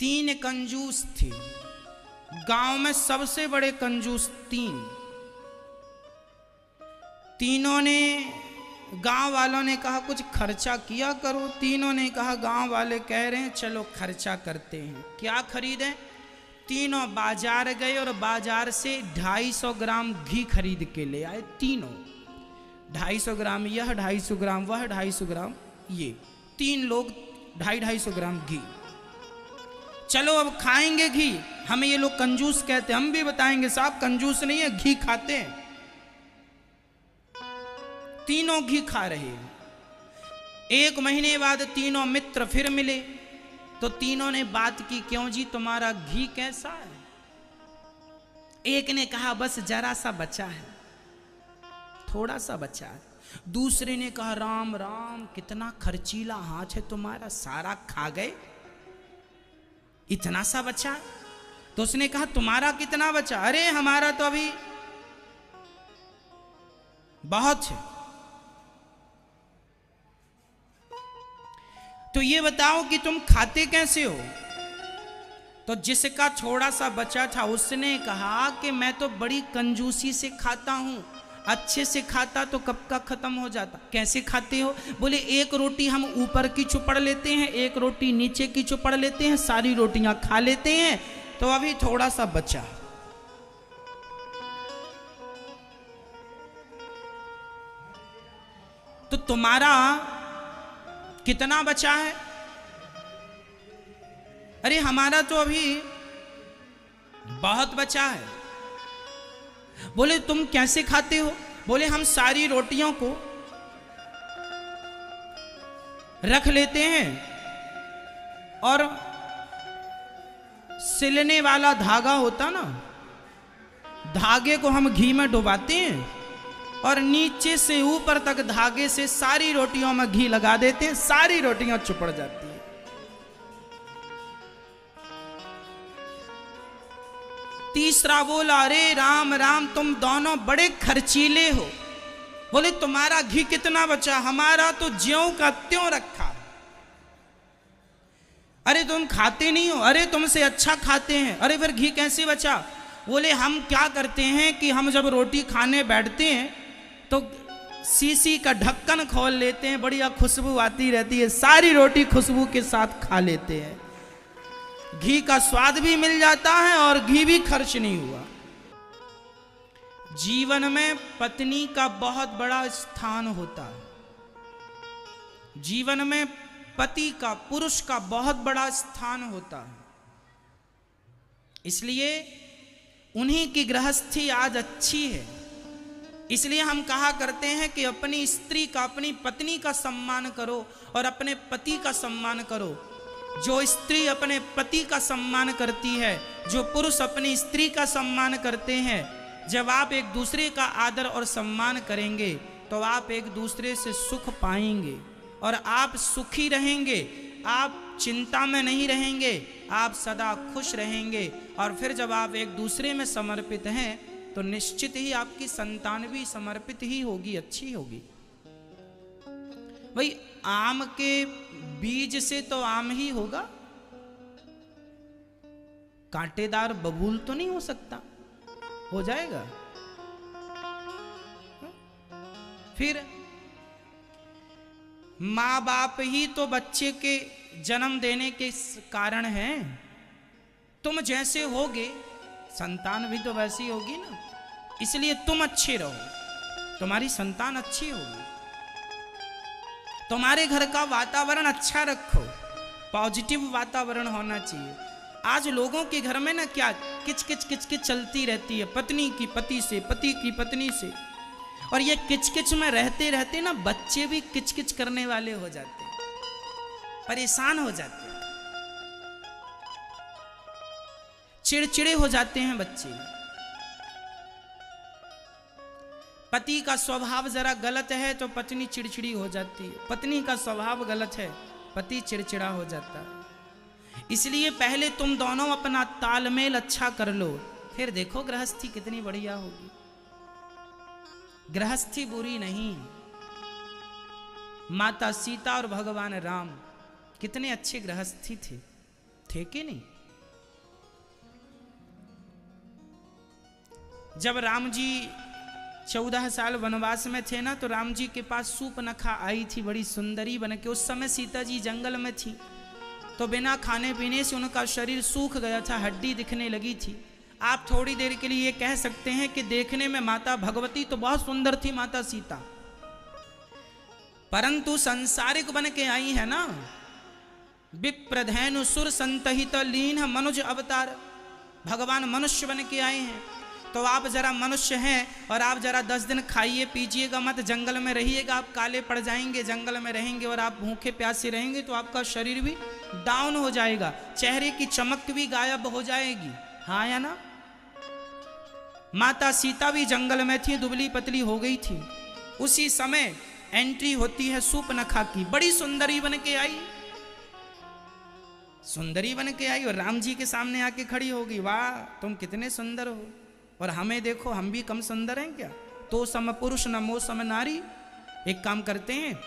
तीन कंजूस थे गांव में, सबसे बड़े कंजूस तीनों ने, गांव वालों ने कहा कुछ खर्चा किया करो। तीनों ने कहा गांव वाले कह रहे हैं चलो खर्चा करते हैं। क्या खरीदें? तीनों बाजार गए और बाजार से 250 ग्राम घी खरीद के ले आए। तीनों 250 ग्राम यह, 250 ग्राम वह, 250 ग्राम ये, तीन लोग 250 ग्राम घी। चलो अब खाएंगे घी। हमें ये लोग कंजूस कहते हैं, हम भी बताएंगे साहब कंजूस नहीं है, घी खाते हैं। तीनों घी खा रहे हैं। 1 महीने बाद तीनों मित्र फिर मिले तो तीनों ने बात की, क्यों जी तुम्हारा घी कैसा है? एक ने कहा बस जरा सा बचा है, थोड़ा सा बचा है। दूसरे ने कहा राम राम कितना खर्चीला हाथ है तुम्हारा, सारा खा गए, इतना सा बचा। तो उसने कहा तुम्हारा कितना बचा? अरे हमारा तो अभी बहुत है। तो ये बताओ कि तुम खाते कैसे हो? तो जिसका थोड़ा सा बचा था उसने कहा कि मैं तो बड़ी कंजूसी से खाता हूं, अच्छे से खाता तो कब का खत्म हो जाता। कैसे खाते हो? बोले 1 रोटी हम ऊपर की चुपड़ लेते हैं, 1 रोटी नीचे की चुपड़ लेते हैं, सारी रोटियां खा लेते हैं, तो अभी थोड़ा सा बचा। तो तुम्हारा कितना बचा है? अरे हमारा तो अभी बहुत बचा है। बोले तुम कैसे खाते हो? बोले हम सारी रोटियों को रख लेते हैं और सिलने वाला धागा होता ना, धागे को हम घी में डुबाते हैं और नीचे से ऊपर तक धागे से सारी रोटियों में घी लगा देते हैं, सारी रोटियां चुपड़ जाती हैं। तीसरा बोला अरे राम राम तुम दोनों बड़े खर्चीले हो। बोले तुम्हारा घी कितना बचा? हमारा तो ज्यों का त्यों रखा। अरे तुम खाते नहीं हो? अरे तुमसे अच्छा खाते हैं। अरे फिर घी कैसे बचा? बोले हम क्या करते हैं कि हम जब रोटी खाने बैठते हैं तो सीसी का ढक्कन खोल लेते हैं, बढ़िया खुशबू आती रहती है, सारी रोटी खुशबू के साथ खा लेते हैं, घी का स्वाद भी मिल जाता है और घी भी खर्च नहीं हुआ। जीवन में पत्नी का बहुत बड़ा स्थान होता है। जीवन में पति का, पुरुष का बहुत बड़ा स्थान होता है। इसलिए उन्हीं की गृहस्थी आज अच्छी है। इसलिए हम कहा करते हैं कि अपनी स्त्री का, अपनी पत्नी का सम्मान करो और अपने पति का सम्मान करो। जो स्त्री अपने पति का सम्मान करती है, जो पुरुष अपनी स्त्री का सम्मान करते हैं, जब आप एक दूसरे का आदर और सम्मान करेंगे तो आप एक दूसरे से सुख पाएंगे और आप सुखी रहेंगे, आप चिंता में नहीं रहेंगे, आप सदा खुश रहेंगे। और फिर जब आप एक दूसरे में समर्पित हैं तो निश्चित ही आपकी संतान भी समर्पित ही होगी, अच्छी होगी। भाई आम के बीज से तो आम ही होगा, कांटेदार बबूल तो नहीं हो सकता, हो जाएगा। फिर माँ बाप ही तो बच्चे के जन्म देने के कारण हैं। तुम जैसे होगे संतान भी तो वैसी होगी ना। इसलिए तुम अच्छे रहो, तुम्हारी संतान अच्छी होगी। तुम्हारे घर का वातावरण अच्छा रखो, पॉजिटिव वातावरण होना चाहिए। आज लोगों के घर में ना क्या किच किच किच किच चलती रहती है, पत्नी की पति से, पति की पत्नी से। और ये किच किच में रहते रहते ना बच्चे भी किच किच करने वाले हो जाते हैं, परेशान हो जाते हैं, चिड़चिड़े हो जाते हैं बच्चे। पति का स्वभाव जरा गलत है तो पत्नी चिड़चिड़ी हो जाती है, पत्नी का स्वभाव गलत है पति चिड़चिड़ा हो जाता है। इसलिए पहले तुम दोनों अपना तालमेल अच्छा कर लो, फिर देखो गृहस्थी कितनी बढ़िया होगी। गृहस्थी बुरी नहीं। माता सीता और भगवान राम कितने अच्छे गृहस्थी थे। थे कि नहीं? जब राम जी 14 साल वनवास में थे ना, तो राम जी के पास सूर्पनखा आई थी, बड़ी सुंदरी बन के। उस समय सीता जी जंगल में थी, तो बिना खाने पीने से उनका शरीर सूख गया था, हड्डी दिखने लगी थी। आप थोड़ी देर के लिए ये कह सकते हैं कि देखने में माता भगवती तो बहुत सुंदर थी माता सीता, परंतु संसारिक बन के आई है ना। विप्रधेनु सुर संतहित लीन मनुज अवतार, भगवान मनुष्य बन के आए हैं। तो आप जरा मनुष्य हैं और आप जरा 10 दिन खाइए पीजिएगा मत, जंगल में रहिएगा, आप काले पड़ जाएंगे। जंगल में रहेंगे और आप भूखे प्यासे रहेंगे तो आपका शरीर भी डाउन हो जाएगा, चेहरे की चमक भी गायब हो जाएगी, हाँ या ना। माता सीता भी जंगल में थी, दुबली पतली हो गई थी। उसी समय एंट्री होती है सूर्पनखा की, बड़ी सुंदरी बन के आई, सुंदरी बन के आई और राम जी के सामने आके खड़ी होगी। वाह तुम कितने सुंदर हो, और हमें देखो, हम भी कम सुंदर हैं क्या? तो सम पुरुष न मो सम नारी। एक काम करते हैं,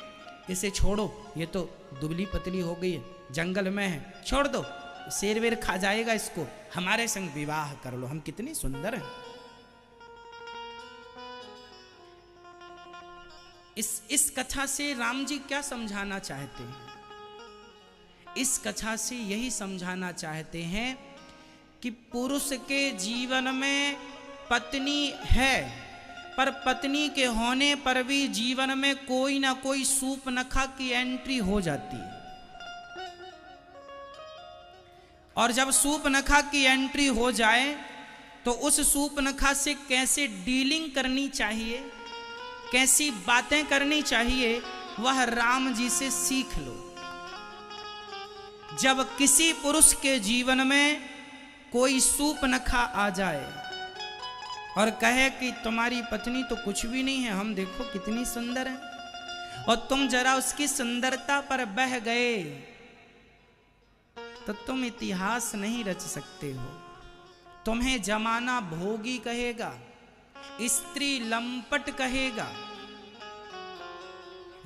इसे छोड़ो, ये तो दुबली पतली हो गई है, जंगल में है, छोड़ दो, शेर वेर खा जाएगा इसको, हमारे संग विवाह कर लो, हम कितनी सुंदर हैं। इस कथा से राम जी क्या समझाना चाहते हैं? इस कथा से यही समझाना चाहते हैं कि पुरुष के जीवन में पत्नी है, पर पत्नी के होने पर भी जीवन में कोई ना कोई सूर्पनखा की एंट्री हो जाती है। और जब सूर्पनखा की एंट्री हो जाए तो उस सूर्पनखा से कैसे डीलिंग करनी चाहिए, कैसी बातें करनी चाहिए, वह राम जी से सीख लो। जब किसी पुरुष के जीवन में कोई सूर्पनखा आ जाए और कहे कि तुम्हारी पत्नी तो कुछ भी नहीं है, हम देखो कितनी सुंदर है, और तुम जरा उसकी सुंदरता पर बह गए, तो तुम इतिहास नहीं रच सकते हो। तुम्हें जमाना भोगी कहेगा, स्त्री लंपट कहेगा।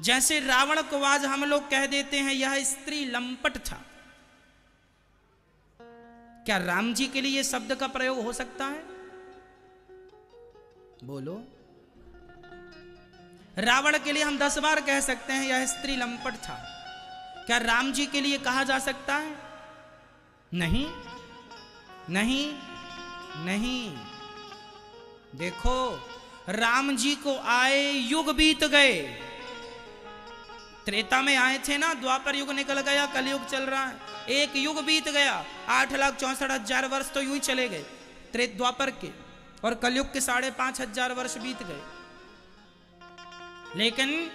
जैसे रावण को आज हम लोग कह देते हैं यह स्त्री लंपट था, क्या राम जी के लिए शब्द का प्रयोग हो सकता है? बोलो। रावण के लिए हम 10 बार कह सकते हैं यह स्त्री लंपट था, क्या राम जी के लिए कहा जा सकता है? नहीं नहीं नहीं। देखो, राम जी को आए युग बीत गए, त्रेता में आए थे ना, द्वापर युग निकल गया, कलयुग चल रहा है, एक युग बीत गया, 8,64,000 वर्ष तो यूं ही चले गए त्रेत द्वापर के, और कलयुग के 5,500 वर्ष बीत गए। लेकिन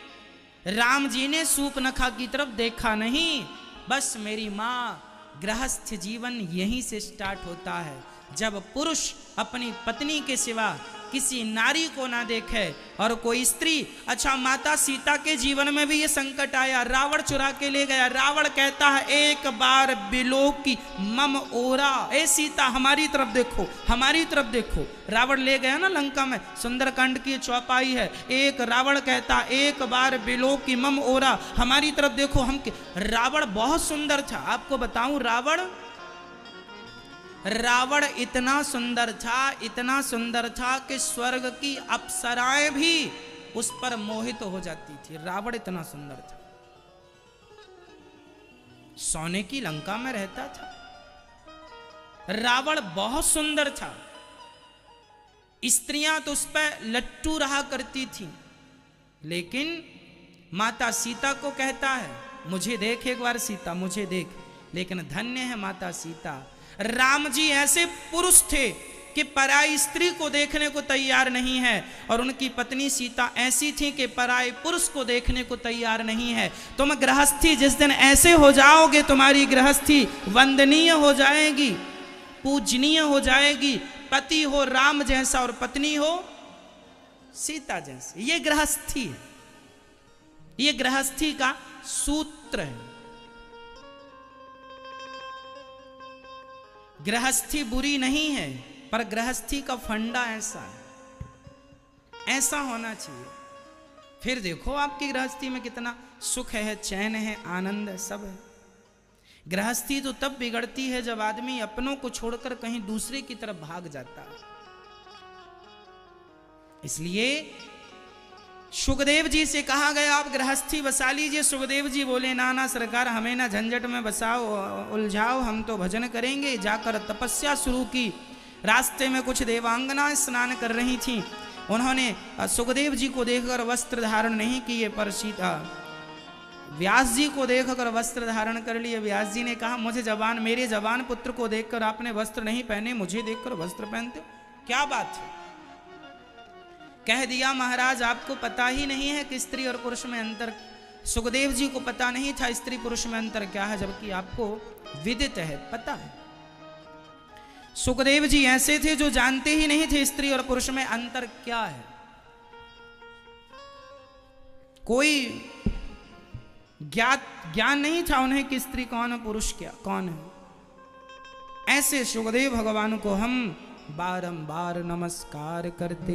राम जी ने सूर्पनखा की तरफ देखा नहीं। बस मेरी माँ, गृहस्थ जीवन यहीं से स्टार्ट होता है, जब पुरुष अपनी पत्नी के सिवा किसी नारी को ना देखे और कोई स्त्री। अच्छा, माता सीता के जीवन में भी ये संकट आया, रावण चुरा के ले गया। रावण कहता है एक बार बिलो की मम ओरा, ए सीता हमारी तरफ देखो, हमारी तरफ देखो। रावण ले गया ना लंका में, सुंदरकांड की चौपाई है। एक रावण कहता एक बार बिलो की मम ओरा, हमारी तरफ देखो। हम रावण बहुत सुंदर था, आपको बताऊं, रावण इतना सुंदर था, इतना सुंदर था कि स्वर्ग की अप्सराएं भी उस पर मोहित हो जाती थी। रावण इतना सुंदर था, सोने की लंका में रहता था। रावण बहुत सुंदर था, स्त्रियां तो उस पर लट्टू रहा करती थी। लेकिन माता सीता को कहता है मुझे देख एक बार सीता, मुझे देख। लेकिन धन्य है माता सीता, राम जी ऐसे पुरुष थे कि पराई स्त्री को देखने को तैयार नहीं है, और उनकी पत्नी सीता ऐसी थी कि पराई पुरुष को देखने को तैयार नहीं है। तुम गृहस्थी जिस दिन ऐसे हो जाओगे, तुम्हारी गृहस्थी वंदनीय हो जाएगी, पूजनीय हो जाएगी। पति हो राम जैसा और पत्नी हो सीता जैसी, ये गृहस्थी है, ये गृहस्थी का सूत्र है। गृहस्थी बुरी नहीं है, पर गृहस्थी का फंडा ऐसा है, ऐसा होना चाहिए। फिर देखो आपकी गृहस्थी में कितना सुख है, चैन है, आनंद है, सब है। गृहस्थी तो तब बिगड़ती है जब आदमी अपनों को छोड़कर कहीं दूसरे की तरफ भाग जाता है। इसलिए सुखदेव जी से कहा गया आप गृहस्थी बसा लीजिए। सुखदेव जी बोले ना ना सरकार, हमें ना झंझट में बसाओ, उलझाओ, हम तो भजन करेंगे। जाकर तपस्या शुरू की। रास्ते में कुछ देवांगना स्नान कर रही थीं। उन्होंने सुखदेव जी को देखकर वस्त्र धारण नहीं किए, पर सीता व्यास जी को देखकर वस्त्र धारण कर लिए। व्यास जी ने कहा मेरे जवान पुत्र को देखकर आपने वस्त्र नहीं पहने, मुझे देखकर वस्त्र पहनते हो, क्या बात है? कह दिया महाराज आपको पता ही नहीं है कि स्त्री और पुरुष में अंतर। सुखदेव जी को पता नहीं था स्त्री पुरुष में अंतर क्या है, जबकि आपको विदित है, पता है। सुखदेव जी ऐसे थे जो जानते ही नहीं थे स्त्री और पुरुष में अंतर क्या है। कोई ज्ञान नहीं था उन्हें कि स्त्री कौन है, पुरुष क्या कौन है। ऐसे सुखदेव भगवान को हम बारंबार नमस्कार करते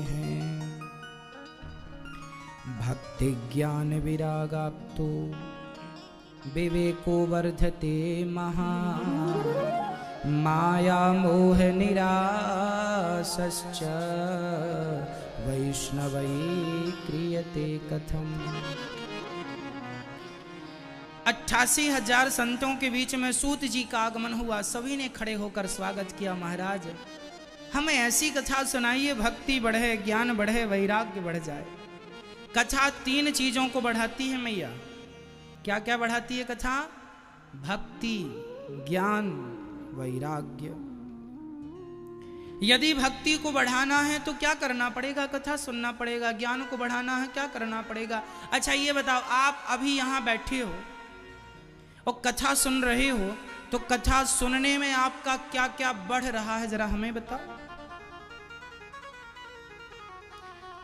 हैं। भक्ति ज्ञान विरागाप्तो विवेको वर्धते महा माया मोह निरासश्च वैष्णवै क्रियते कथम। 88,000 संतों के बीच में सूत जी का आगमन हुआ। सभी ने खड़े होकर स्वागत किया। महाराज हमें ऐसी कथा सुनाइए, भक्ति बढ़े, ज्ञान बढ़े, वैराग्य बढ़ जाए। कथा 3 चीजों को बढ़ाती है मैया। क्या क्या बढ़ाती है कथा? भक्ति, ज्ञान, वैराग्य। यदि भक्ति को बढ़ाना है तो क्या करना पड़ेगा? कथा सुनना पड़ेगा। ज्ञान को बढ़ाना है क्या करना पड़ेगा? अच्छा ये बताओ, आप अभी यहां बैठे हो और कथा सुन रहे हो, तो कथा सुनने में आपका क्या क्या बढ़ रहा है, जरा हमें बताओ।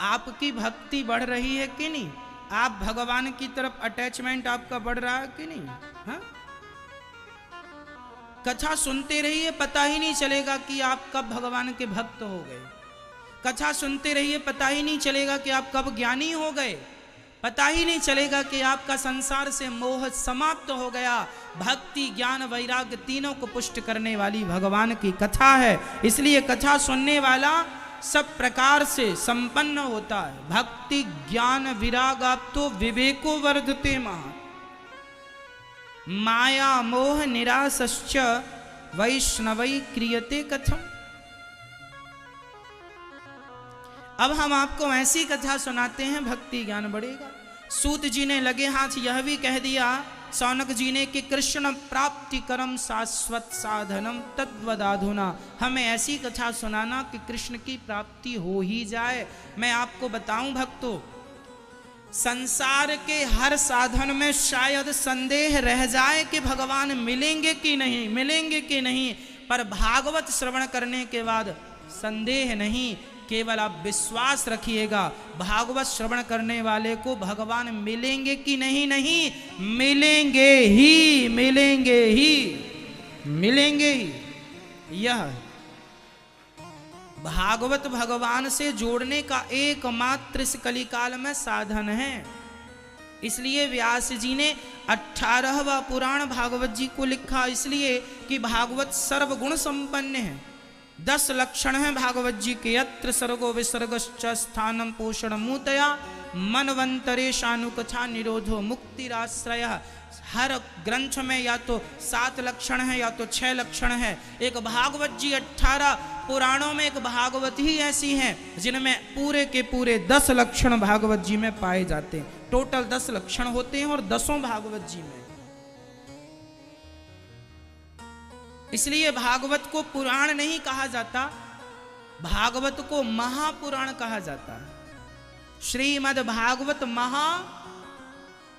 आपकी भक्ति बढ़ रही है कि नहीं? आप भगवान की तरफ अटैचमेंट आपका बढ़ रहा है कि नहीं? हाँ? कथा सुनते रहिए, पता ही नहीं चलेगा कि आप कब भगवान के भक्त हो गए। कथा सुनते रहिए, पता ही नहीं चलेगा कि आप कब ज्ञानी हो गए। पता ही नहीं चलेगा कि आपका संसार से मोह समाप्त हो गया। भक्ति, ज्ञान, वैराग्य तीनों को पुष्ट करने वाली भगवान की कथा है। इसलिए कथा सुनने वाला सब प्रकार से संपन्न होता है। भक्ति, ज्ञान, विरागाप्तो विवेको वर्धते महा माया मोह निरासश्च वैष्णवै क्रियते कथम। अब हम आपको ऐसी कथा सुनाते हैं, भक्ति ज्ञान बढ़ेगा। सूत जी ने लगे हाथ यह भी कह दिया सौनक जी ने कि कृष्ण प्राप्ति करम शाश्वत साधनम तद्वदाधुना। हमें ऐसी कथा सुनाना कि कृष्ण की प्राप्ति हो ही जाए। मैं आपको बताऊं भक्तों, संसार के हर साधन में शायद संदेह रह जाए कि भगवान मिलेंगे कि नहीं, मिलेंगे कि नहीं, पर भागवत श्रवण करने के बाद संदेह नहीं, केवल आप विश्वास रखिएगा। भागवत श्रवण करने वाले को भगवान मिलेंगे कि नहीं? नहीं, मिलेंगे ही, मिलेंगे ही, मिलेंगे ही। यह भागवत भगवान से जोड़ने का एकमात्र इस कलिकाल में साधन है। इसलिए व्यास जी ने 18वां पुराण भागवत जी को लिखा, इसलिए कि भागवत सर्वगुण संपन्न है। 10 लक्षण हैं भागवत जी के। यत्र सर्गो विसर्गश्च स्थानम पोषण मूतया मनवंतरेशानुकथा निरोधो मुक्तिराश्रय। हर ग्रंथ में या तो 7 लक्षण है या तो 6 लक्षण है। एक भागवत जी 18 पुराणों में एक भागवत ही ऐसी हैं जिनमें पूरे के पूरे 10 लक्षण भागवत जी में पाए जाते हैं। टोटल 10 लक्षण होते हैं और 10 भागवत जी में। इसलिए भागवत को पुराण नहीं कहा जाता, भागवत को महापुराण कहा जाता है। श्रीमद् भागवत महा,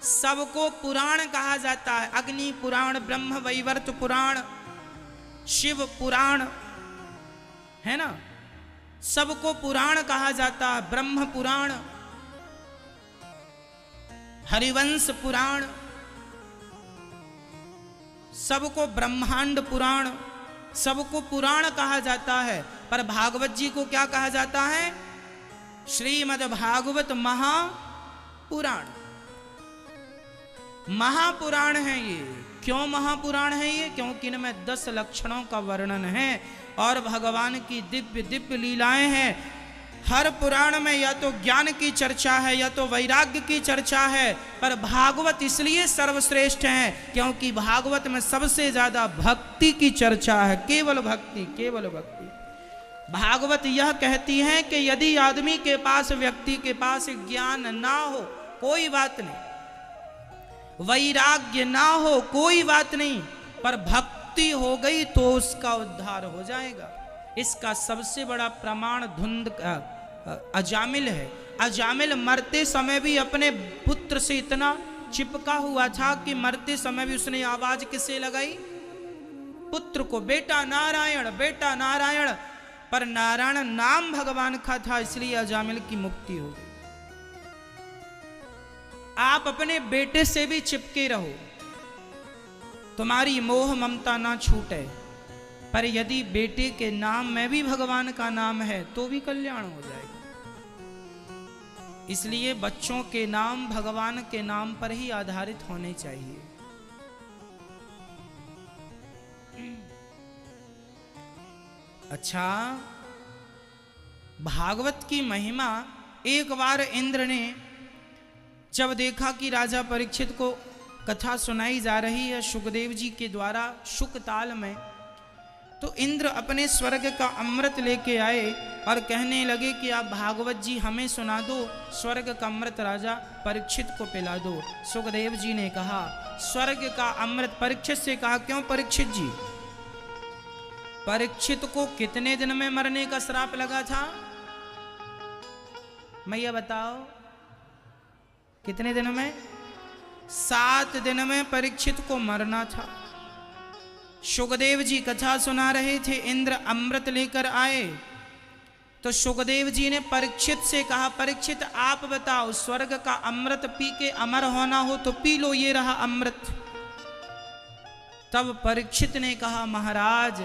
सबको पुराण कहा जाता है। अग्नि पुराण, ब्रह्म वैवर्त पुराण, शिव पुराण, है ना, सबको पुराण कहा जाता है। ब्रह्म पुराण, हरिवंश पुराण, सबको ब्रह्मांड पुराण, सबको पुराण कहा जाता है। पर भागवत जी को क्या कहा जाता है? श्रीमद् भागवत महापुराण। महापुराण है ये, क्यों महापुराण है ये? क्योंकि इनमें 10 लक्षणों का वर्णन है और भगवान की दिव्य दिव्य लीलाएं हैं। हर पुराण में या तो ज्ञान की चर्चा है या तो वैराग्य की चर्चा है, पर भागवत इसलिए सर्वश्रेष्ठ है क्योंकि भागवत में सबसे ज्यादा भक्ति की चर्चा है। केवल भक्ति, केवल भक्ति। भागवत यह कहती है कि यदि आदमी के पास, व्यक्ति के पास ज्ञान ना हो कोई बात नहीं, वैराग्य ना हो कोई बात नहीं, पर भक्ति हो गई तो उसका उद्धार हो जाएगा। इसका सबसे बड़ा प्रमाण धुंध अजामिल है। अजामिल मरते समय भी अपने पुत्र से इतना चिपका हुआ था कि मरते समय भी उसने आवाज किसे लगाई? पुत्र को, बेटा नारायण, बेटा नारायण। पर नारायण नाम भगवान का था, इसलिए अजामिल की मुक्ति हो गई। आप अपने बेटे से भी चिपके रहो, तुम्हारी मोह ममता ना छूटे, पर यदि बेटे के नाम में भी भगवान का नाम है तो भी कल्याण हो जाएगा। इसलिए बच्चों के नाम भगवान के नाम पर ही आधारित होने चाहिए। अच्छा, भागवत की महिमा, एक बार इंद्र ने जब देखा कि राजा परीक्षित को कथा सुनाई जा रही है सुखदेव जी के द्वारा शुकताल में, तो इंद्र अपने स्वर्ग का अमृत लेके आए और कहने लगे कि आप भागवत जी हमें सुना दो, स्वर्ग का अमृत राजा परीक्षित को पिला दो। सुखदेव जी ने कहा स्वर्ग का अमृत, परीक्षित से कहा क्यों परीक्षित जी? परीक्षित को कितने दिन में मरने का श्राप लगा था? मैया बताओ, कितने दिन में? 7 दिन में परीक्षित को मरना था। सुखदेव जी कथा सुना रहे थे, इंद्र अमृत लेकर आए, तो सुखदेव जी ने परीक्षित से कहा परीक्षित आप बताओ, स्वर्ग का अमृत पी के अमर होना हो तो पी लो, ये रहा अमृत। तब परीक्षित ने कहा महाराज,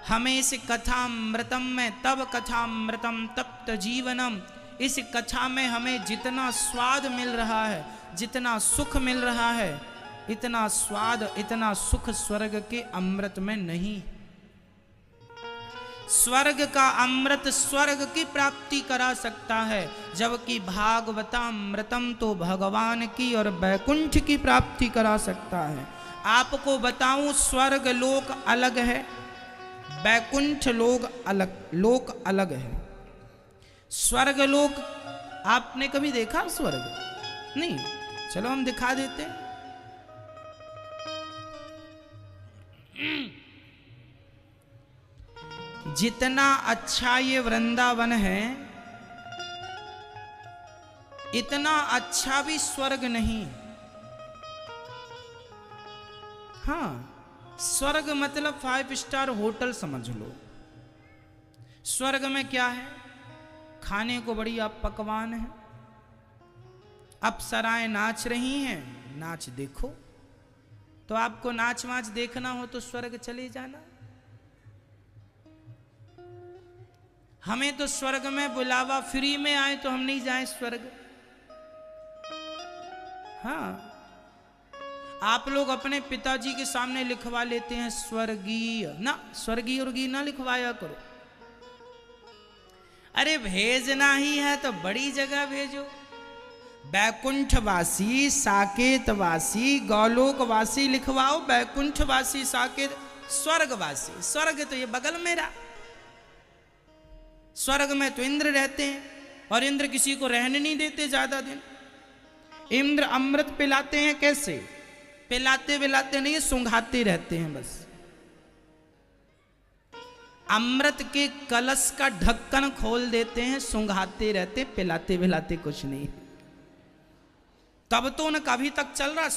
हमें इस कथामृतम में, तब कथामृतम तप्त जीवनम, इस कथा में हमें जितना स्वाद मिल रहा है, जितना सुख मिल रहा है, इतना स्वाद, इतना सुख स्वर्ग के अमृत में नहीं। स्वर्ग का अमृत स्वर्ग की प्राप्ति करा सकता है, जबकि भागवतामृतम तो भगवान की और वैकुंठ की प्राप्ति करा सकता है। आपको बताऊं, स्वर्ग लोक अलग है, वैकुंठ लोक अलग है। स्वर्ग लोक आपने कभी देखा? स्वर्ग नहीं, चलो हम दिखा देते। जितना अच्छा ये वृंदावन है, इतना अच्छा भी स्वर्ग नहीं। हाँ, स्वर्ग मतलब 5 स्टार होटल समझ लो। स्वर्ग में क्या है? खाने को बढ़िया पकवान है, अप्सराएं नाच रही हैं, नाच देखो। तो आपको नाच वाच देखना हो तो स्वर्ग चले जाना। हमें तो स्वर्ग में बुलावा फ्री में आए तो हम नहीं जाएं स्वर्ग। हाँ, आप लोग अपने पिताजी के सामने लिखवा लेते हैं स्वर्गीय, ना स्वर्गीय उर्गीय ना लिखवाया करो। अरे भेजना ही है तो बड़ी जगह भेजो। बैकुंठवासी, साकेतवासी, गौलोकवासी लिखवाओ, बैकुंठवासी, साकेत, स्वर्गवासी। स्वर्ग तो ये बगल में रहा। स्वर्ग में तो इंद्र रहते हैं और इंद्र किसी को रहने नहीं देते ज्यादा दिन। इंद्र अमृत पिलाते हैं, कैसे पिलाते पिलाते नहीं, सुंघाते रहते हैं बस। अमृत के कलश का ढक्कन खोल देते हैं, सुंघाते रहते, पिलाते पिलाते कुछ नहीं। तब तो न कभी तक चल रहा।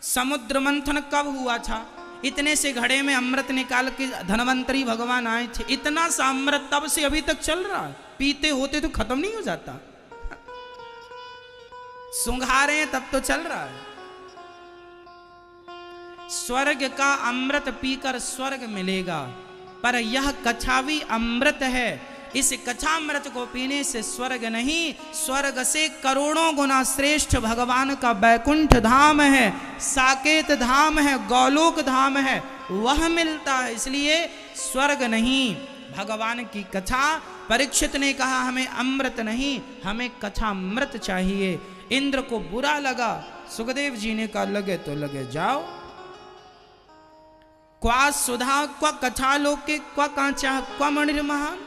समुद्र मंथन कब हुआ था? इतने से घड़े में अमृत निकाल के धनवंतरी भगवान आए थे, इतना सा अमृत तब से अभी तक चल रहा है। पीते होते तो खत्म नहीं हो जाता। सुंघा रहे हैं तब तो चल रहा है। स्वर्ग का अमृत पीकर स्वर्ग मिलेगा, पर यह कछावी अमृत है। इस कथामृत को पीने से स्वर्ग नहीं, स्वर्ग से करोड़ों गुना श्रेष्ठ भगवान का बैकुंठ धाम है, साकेत धाम है, गौलोक धाम है, वह मिलता है। इसलिए स्वर्ग नहीं, भगवान की कथा। परीक्षित ने कहा हमें अमृत नहीं, हमें कथामृत चाहिए। इंद्र को बुरा लगा, सुखदेव जी ने कहा लगे तो लगे जाओ, क्वा सुधा क्वा कथा लोके क्वा कांचा क्वा मणिर्महान।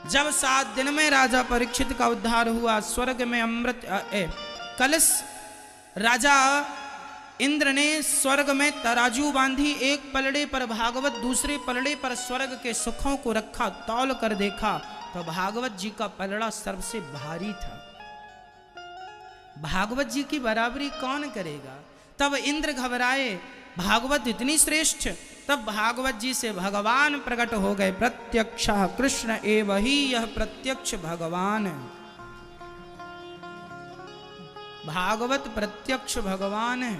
जब 7 दिन में राजा परीक्षित का उद्धार हुआ, स्वर्ग में अमृत कलश, राजा इंद्र ने स्वर्ग में तराजू बांधी, एक पलड़े पर भागवत, दूसरे पलड़े पर स्वर्ग के सुखों को रखा, तौल कर देखा तो भागवत जी का पलड़ा सबसे भारी था। भागवत जी की बराबरी कौन करेगा? तब इंद्र घबराए, भागवत इतनी श्रेष्ठ। तब भागवत जी से भगवान प्रकट हो गए, प्रत्यक्ष कृष्ण एव ही यह प्रत्यक्ष भगवान है। भागवत प्रत्यक्ष भगवान है।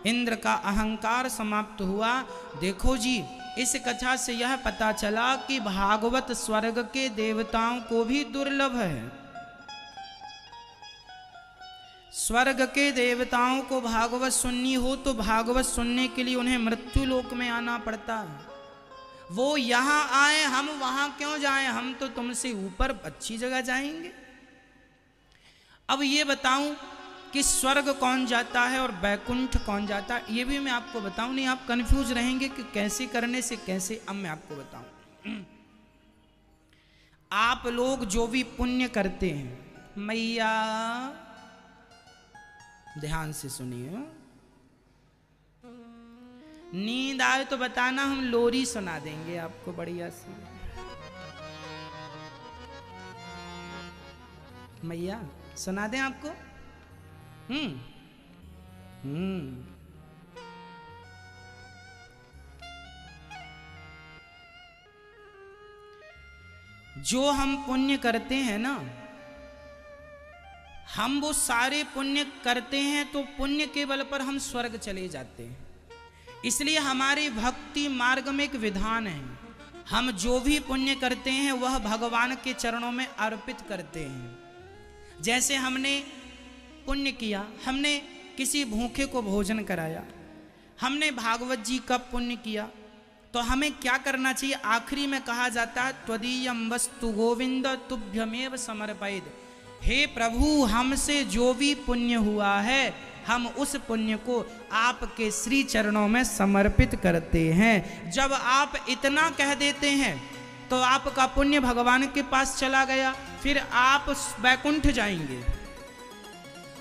इंद्र का अहंकार समाप्त हुआ। देखो जी, इस कथा से यह पता चला कि भागवत स्वर्ग के देवताओं को भी दुर्लभ है। स्वर्ग के देवताओं को भागवत सुननी हो तो भागवत सुनने के लिए उन्हें मृत्यु लोक में आना पड़ता है। वो यहां आए, हम वहां क्यों जाएं? हम तो तुमसे ऊपर अच्छी जगह जाएंगे। अब ये बताऊं कि स्वर्ग कौन जाता है और बैकुंठ कौन जाता है, ये भी मैं आपको बताऊं, नहीं आप कंफ्यूज रहेंगे कि कैसे करने से कैसे। अब मैं आपको बताऊं, आप लोग जो भी पुण्य करते हैं, मैया ध्यान से सुनिए, नींद आए तो बताना, हम लोरी सुना देंगे आपको बढ़िया सी। मैया सुना दें आपको? जो हम पुण्य करते हैं ना, हम वो सारे पुण्य करते हैं तो पुण्य के बल पर हम स्वर्ग चले जाते हैं। इसलिए हमारे भक्ति मार्ग में एक विधान है, हम जो भी पुण्य करते हैं वह भगवान के चरणों में अर्पित करते हैं। जैसे हमने पुण्य किया, हमने किसी भूखे को भोजन कराया, हमने भागवत जी का पुण्य किया, तो हमें क्या करना चाहिए? आखिरी में कहा जाता है त्वदीयम वस्तु गोविंद तुभ्यमेव समर्पयेत्। हे प्रभु, हमसे जो भी पुण्य हुआ है हम उस पुण्य को आपके श्री चरणों में समर्पित करते हैं। जब आप इतना कह देते हैं तो आपका पुण्य भगवान के पास चला गया, फिर आप वैकुंठ जाएंगे।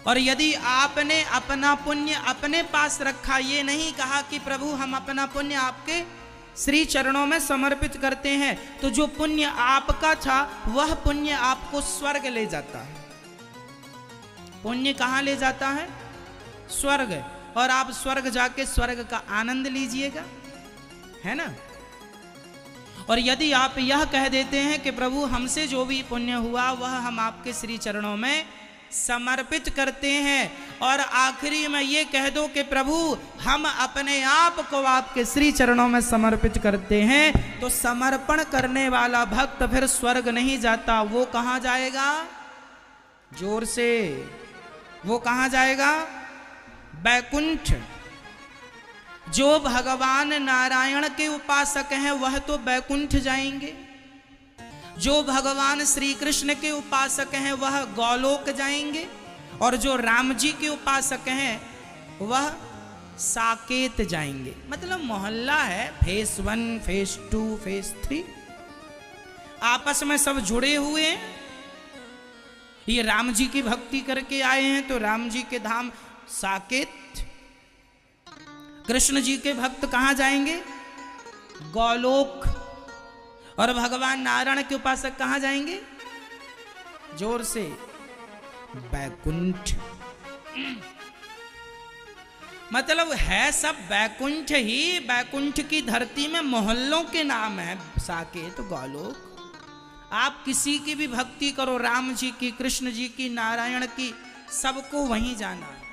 और यदि आपने अपना पुण्य अपने पास रखा, ये नहीं कहा कि प्रभु हम अपना पुण्य आपके श्री चरणों में समर्पित करते हैं, तो जो पुण्य आपका था वह पुण्य आपको स्वर्ग ले जाता है। पुण्य कहाँ ले जाता है? स्वर्ग। और आप स्वर्ग जाके स्वर्ग का आनंद लीजिएगा, है ना। और यदि आप यह कह देते हैं कि प्रभु हमसे जो भी पुण्य हुआ वह हम आपके श्री चरणों में समर्पित करते हैं, और आखिरी में ये कह दो कि प्रभु हम अपने आप को आपके श्री चरणों में समर्पित करते हैं, तो समर्पण करने वाला भक्त फिर स्वर्ग नहीं जाता। वो कहाँ जाएगा? जोर से, वो कहाँ जाएगा? बैकुंठ। जो भगवान नारायण के उपासक हैं वह तो बैकुंठ जाएंगे, जो भगवान श्री कृष्ण के उपासक हैं वह गौलोक जाएंगे, और जो राम जी के उपासक हैं वह साकेत जाएंगे। मतलब मोहल्ला है, फेस 1, फेस 2, फेस 3, आपस में सब जुड़े हुए हैं। ये राम जी की भक्ति करके आए हैं तो राम जी के धाम साकेत, कृष्ण जी के भक्त कहाँ जाएंगे? गौलोक। और भगवान नारायण के उपासक कहाँ जाएंगे? जोर से, बैकुंठ। मतलब है सब बैकुंठ ही। बैकुंठ की धरती में मोहल्लों के नाम है, साकेत, गौलोक। आप किसी की भी भक्ति करो, राम जी की, कृष्ण जी की, नारायण की, सबको वहीं जाना है।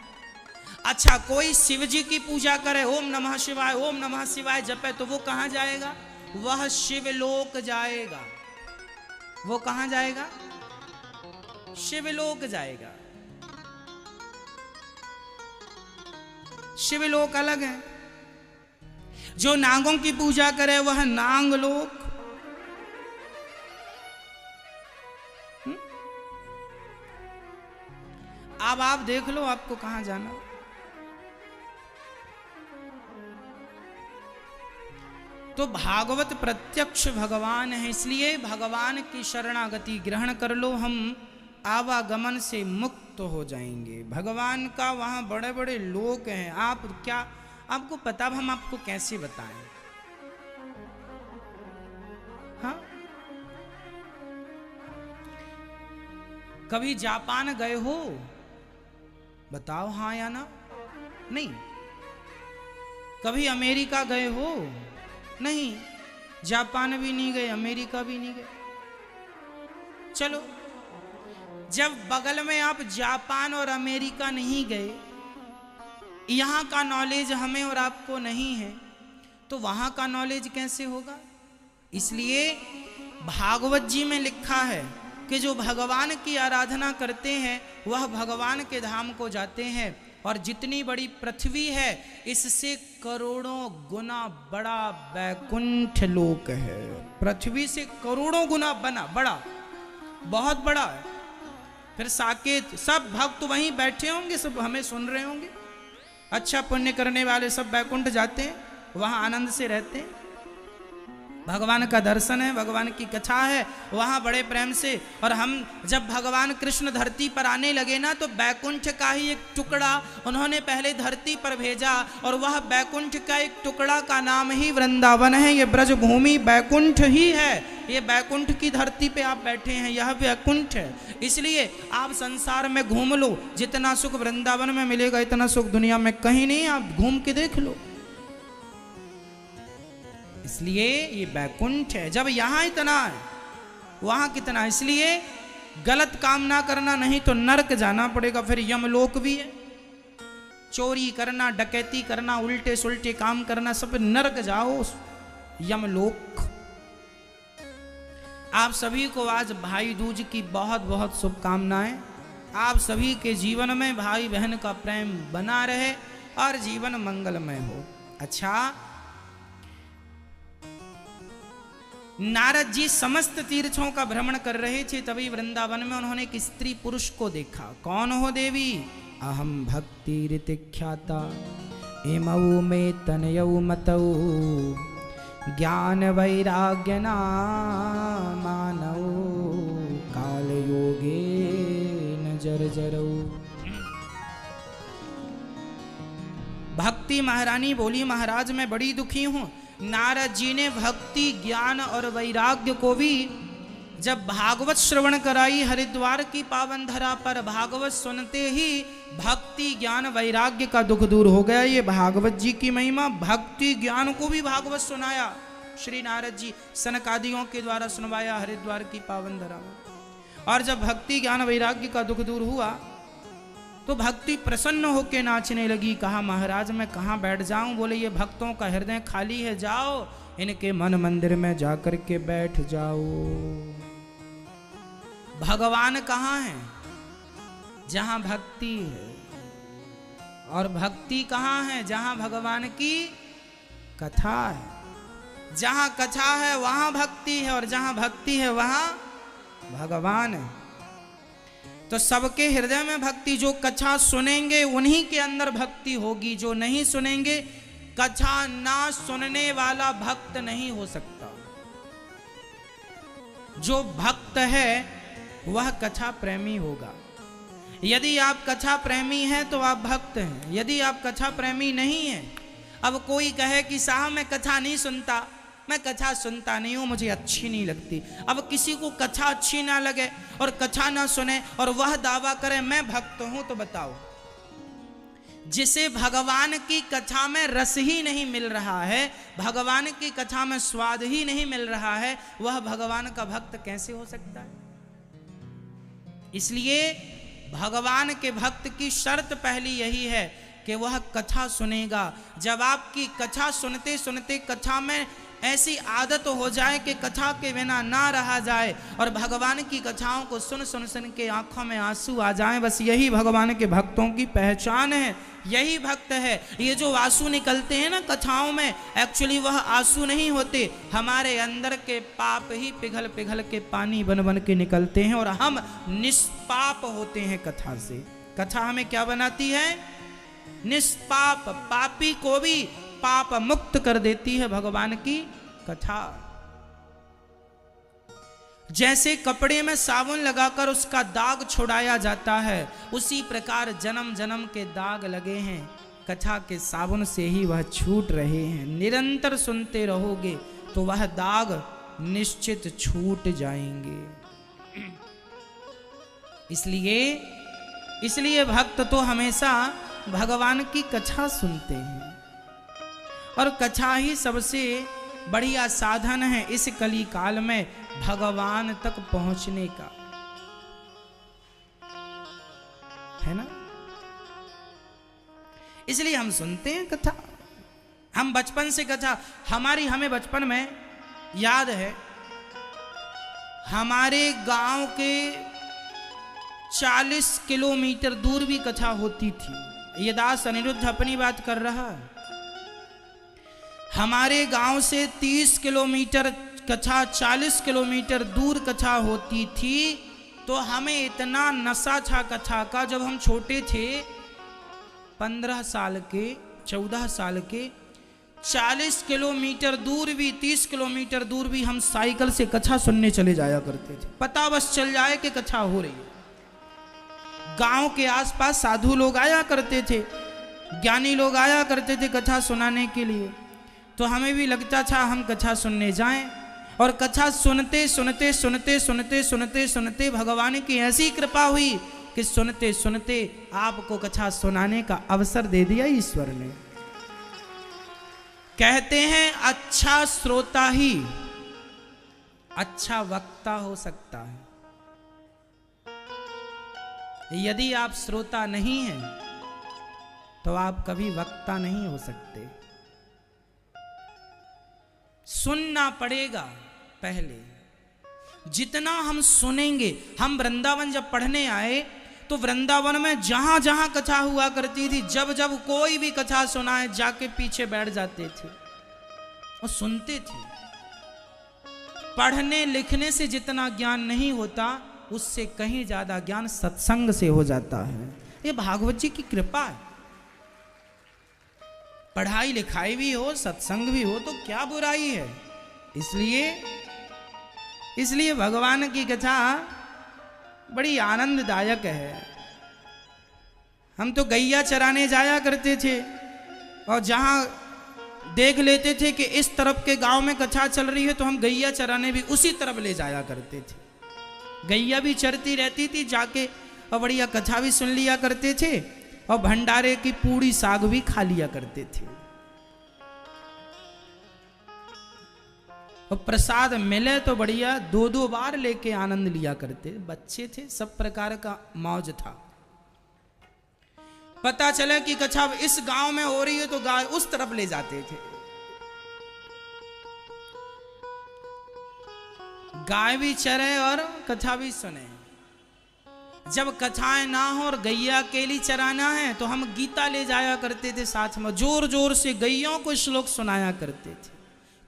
अच्छा, कोई शिव जी की पूजा करे, ओम नमः शिवाय, ओम नमः शिवाय जपे, तो वो कहाँ जाएगा? वह शिवलोक जाएगा। वो कहां जाएगा? शिवलोक जाएगा। शिवलोक अलग है। जो नागों की पूजा करे वह नांगलोक। अब आप देख लो आपको कहां जाना। तो भागवत प्रत्यक्ष भगवान है, इसलिए भगवान की शरणागति ग्रहण कर लो, हम आवागमन से मुक्त हो जाएंगे। भगवान का वहां बड़े बड़े लोक हैं। आप क्या आपको पता, हम आपको कैसे बताएं? हाँ, कभी जापान गए हो? बताओ हाँ या ना। नहीं। कभी अमेरिका गए हो? नहीं। जापान भी नहीं गए, अमेरिका भी नहीं गए। चलो, जब बगल में आप जापान और अमेरिका नहीं गए, यहां का नॉलेज हमें और आपको नहीं है, तो वहां का नॉलेज कैसे होगा? इसलिए भागवत जी में लिखा है कि जो भगवान की आराधना करते हैं वह भगवान के धाम को जाते हैं। और जितनी बड़ी पृथ्वी है इससे करोड़ों गुना बड़ा वैकुंठ लोक है। पृथ्वी से करोड़ों गुना बड़ा, बहुत बड़ा है। फिर साकेत, सब भक्त वहीं बैठे होंगे, सब हमें सुन रहे होंगे। अच्छा पुण्य करने वाले सब वैकुंठ जाते हैं, वहां आनंद से रहते हैं। भगवान का दर्शन है, भगवान की कथा है, वहां बड़े प्रेम से। और हम जब भगवान कृष्ण धरती पर आने लगे ना, तो बैकुंठ का ही एक टुकड़ा उन्होंने पहले धरती पर भेजा, और वह बैकुंठ का एक टुकड़ा का नाम ही वृंदावन है। ये ब्रज भूमि बैकुंठ ही है। ये बैकुंठ की धरती पे आप बैठे हैं, यह बैकुंठ है। इसलिए आप संसार में घूम लो, जितना सुख वृंदावन में मिलेगा इतना सुख दुनिया में कहीं नहीं। आप घूम के देख लो। इसलिए ये बैकुंठ है। जब यहां इतना है वहां कितना। इसलिए गलत काम ना करना, नहीं तो नरक जाना पड़ेगा। फिर यमलोक भी है। चोरी करना, डकैती करना, उल्टे सुल्टे काम करना, सब नरक जाओ, यमलोक। आप सभी को आज भाई दूज की बहुत बहुत शुभकामनाएं। आप सभी के जीवन में भाई बहन का प्रेम बना रहे और जीवन मंगलमय हो। अच्छा, नारद जी समस्त तीर्थों का भ्रमण कर रहे थे, तभी वृंदावन में उन्होंने एक स्त्री पुरुष को देखा। कौन हो देवी? अहम भक्ति ऋतिख्याता इमऊ में तनयऊ मतऊ ज्ञान वैराग्य मानऊ काल योगे न जर्जरऊ। भक्ति महारानी बोली, महाराज मैं बड़ी दुखी हूं। नारद जी ने भक्ति, ज्ञान और वैराग्य को भी जब भागवत श्रवण कराई हरिद्वार की पावन धरा पर, भागवत सुनते ही भक्ति, ज्ञान, वैराग्य का दुख दूर हो गया। ये भागवत जी की महिमा। भक्ति ज्ञान को भी भागवत सुनाया श्री नारद जी, सनकादियों के द्वारा सुनवाया हरिद्वार की पावन धरा में। और जब भक्ति, ज्ञान, वैराग्य का दुख दूर हुआ तो भक्ति प्रसन्न होकर नाचने लगी। कहा महाराज मैं कहाँ बैठ जाऊं? बोले ये भक्तों का हृदय खाली है, जाओ इनके मन मंदिर में जाकर के बैठ जाओ। भगवान कहाँ है? जहां भक्ति है। और भक्ति कहाँ है? जहां भगवान की कथा है। जहां कथा है वहां भक्ति है, और जहां भक्ति है वहां भगवान है। तो सबके हृदय में भक्ति। जो कथा सुनेंगे उन्हीं के अंदर भक्ति होगी। जो नहीं सुनेंगे, कथा ना सुनने वाला भक्त नहीं हो सकता। जो भक्त है वह कथा प्रेमी होगा। यदि आप कथा प्रेमी हैं तो आप भक्त हैं। यदि आप कथा प्रेमी नहीं हैं, अब कोई कहे कि साहब मैं कथा नहीं सुनता, मैं कथा सुनता नहीं हूं, मुझे अच्छी नहीं लगती। अब किसी को कथा अच्छी ना लगे और कथा ना सुने और वह दावा करे मैं भक्त हूं, तो बताओ, जिसे भगवान की कथा में रस ही नहीं मिल रहा है, भगवान की कथा में स्वाद ही नहीं मिल रहा है, वह भगवान का भक्त कैसे हो सकता है? इसलिए भगवान के भक्त की शर्त पहली यही है कि वह कथा सुनेगा। जब आपकी कथा सुनते सुनते कथा में ऐसी आदत हो जाए कि कथा के बिना ना रहा जाए और भगवान की कथाओं को सुन सुन सुन के आंखों में आंसू आ जाएं, बस यही भगवान के भक्तों की पहचान है, यही भक्त है। ये जो आंसू निकलते हैं ना कथाओं में, एक्चुअली वह आंसू नहीं होते, हमारे अंदर के पाप ही पिघल पिघल के पानी बन बन के निकलते हैं और हम निष्पाप होते हैं कथा से। कथा हमें क्या बनाती है? निष्पाप। पापी को भी पाप मुक्त कर देती है भगवान की कथा। जैसे कपड़े में साबुन लगाकर उसका दाग छुड़ाया जाता है, उसी प्रकार जन्म जन्म के दाग लगे हैं, कथा के साबुन से ही वह छूट रहे हैं। निरंतर सुनते रहोगे तो वह दाग निश्चित छूट जाएंगे। इसलिए भक्त तो हमेशा भगवान की कथा सुनते हैं और कथा ही सबसे बढ़िया साधन है इस कली काल में भगवान तक पहुंचने का, है ना। इसलिए हम सुनते हैं कथा। हम बचपन से कथा, हमें बचपन में याद है, हमारे गांव के 40 किलोमीटर दूर भी कथा होती थी। ये दास अनिरुद्ध अपनी बात कर रहा है। हमारे गांव से 30 किलोमीटर कथा, 40 किलोमीटर दूर कथा होती थी। तो हमें इतना नशा था कथा का, जब हम छोटे थे 15 साल के 14 साल के, 40 किलोमीटर दूर भी 30 किलोमीटर दूर भी हम साइकिल से कथा सुनने चले जाया करते थे। पता बस चल जाए कि कथा हो रही है। गांव के आसपास साधु लोग आया करते थे, ज्ञानी लोग आया करते थे कथा सुनाने के लिए। तो हमें भी लगता था हम कथा सुनने जाएं, और कथा सुनते सुनते सुनते सुनते सुनते सुनते भगवान की ऐसी कृपा हुई कि सुनते सुनते आपको कथा सुनाने का अवसर दे दिया ईश्वर ने। कहते हैं अच्छा श्रोता ही अच्छा वक्ता हो सकता है। यदि आप श्रोता नहीं हैं तो आप कभी वक्ता नहीं हो सकते। सुनना पड़ेगा पहले। जितना हम सुनेंगे, हम वृंदावन जब पढ़ने आए तो वृंदावन में जहां जहां कथा हुआ करती थी, जब जब कोई भी कथा सुनाए जाके पीछे बैठ जाते थे और सुनते थे। पढ़ने लिखने से जितना ज्ञान नहीं होता, उससे कहीं ज्यादा ज्ञान सत्संग से हो जाता है। ये भागवत जी की कृपा है। पढ़ाई लिखाई भी हो, सत्संग भी हो तो क्या बुराई है। इसलिए भगवान की कथा बड़ी आनंददायक है। हम तो गैया चराने जाया करते थे और जहां देख लेते थे कि इस तरफ के गांव में कथा चल रही है तो हम गैया चराने भी उसी तरफ ले जाया करते थे। गैया भी चरती रहती थी जाके, और बढ़िया कथा भी सुन लिया करते थे और भंडारे की पूड़ी साग भी खा लिया करते थे। और प्रसाद मिले तो बढ़िया 2-2 बार लेके आनंद लिया करते। बच्चे थे, सब प्रकार का मौज था। पता चला कि कथा इस गांव में हो रही है तो गाय उस तरफ ले जाते थे। गाय भी चरे और कथा भी सुने। जब कथाएं ना हो और गैया अकेली चराना है तो हम गीता ले जाया करते थे साथ में, जोर जोर से गैयों को श्लोक सुनाया करते थे।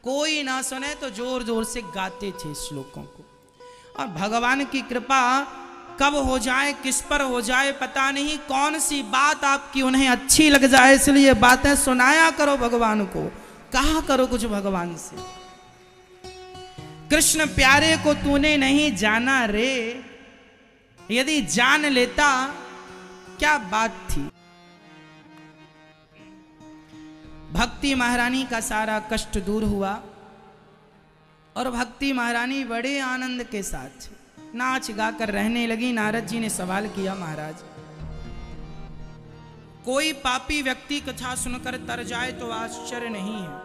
कोई ना सुने तो जोर जोर से गाते थे श्लोकों को। और भगवान की कृपा कब हो जाए, किस पर हो जाए पता नहीं, कौन सी बात आपकी उन्हें अच्छी लग जाए, इसलिए बातें सुनाया करो भगवान को, कहा करो कुछ भगवान से। कृष्ण प्यारे को तूने नहीं जाना रे, यदि जान लेता क्या बात थी। भक्ति महारानी का सारा कष्ट दूर हुआ और भक्ति महारानी बड़े आनंद के साथ नाच गाकर रहने लगी। नारद जी ने सवाल किया, महाराज कोई पापी व्यक्ति कथा सुनकर तर जाए तो आश्चर्य नहीं है,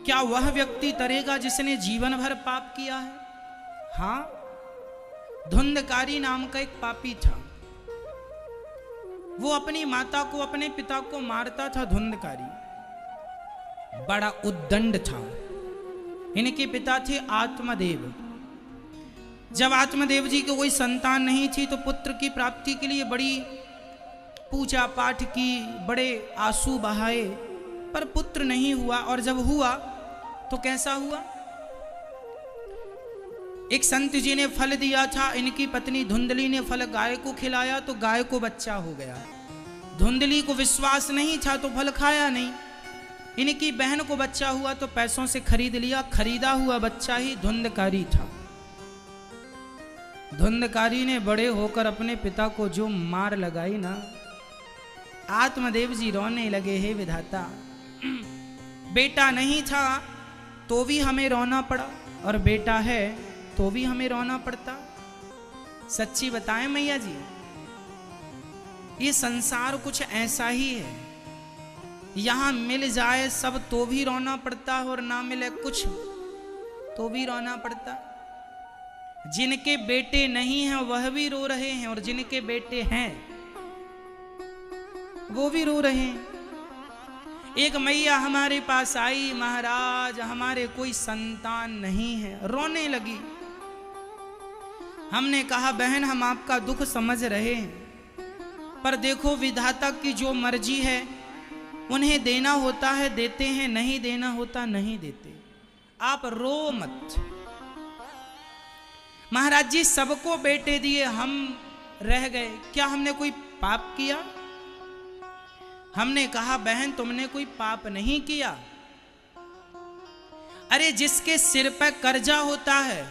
क्या वह व्यक्ति तरेगा जिसने जीवन भर पाप किया है? हाँ, धुंधकारी नाम का एक पापी था। वो अपनी माता को, अपने पिता को मारता था धुंधकारी, बड़ा उद्दंड था। इनके पिता थे आत्मदेव। जब आत्मदेव जी को कोई संतान नहीं थी तो पुत्र की प्राप्ति के लिए बड़ी पूजा पाठ की, बड़े आंसू बहाए, पर पुत्र नहीं हुआ। और जब हुआ तो कैसा हुआ? एक संत जी ने फल दिया था, इनकी पत्नी धुंधली ने फल गाय को खिलाया तो गाय को बच्चा हो गया। धुंधली को विश्वास नहीं था तो फल खाया नहीं। इनकी बहन को बच्चा हुआ तो पैसों से खरीद लिया, खरीदा हुआ बच्चा ही धुंधकारी था। धुंधकारी ने बड़े होकर अपने पिता को जो मार लगाई ना, आत्मदेव जी रोने लगे, हे विधाता, बेटा नहीं था तो भी हमें रोना पड़ा, और बेटा है तो भी हमें रोना पड़ता। सच्ची बताएं मैया जी, ये संसार कुछ ऐसा ही है। यहां मिल जाए सब तो भी रोना पड़ता, और ना मिले कुछ तो भी रोना पड़ता। जिनके बेटे नहीं हैं वह भी रो रहे हैं, और जिनके बेटे हैं वो भी रो रहे हैं। एक मैया हमारे पास आई, महाराज हमारे कोई संतान नहीं है, रोने लगी। हमने कहा बहन हम आपका दुख समझ रहे हैं, पर देखो विधाता की जो मर्जी है, उन्हें देना होता है देते हैं, नहीं देना होता नहीं देते। आप रो मत। महाराज जी सबको बेटे दिए, हम रह गए, क्या हमने कोई पाप किया? हमने कहा बहन तुमने कोई पाप नहीं किया। अरे जिसके सिर पर कर्जा होता है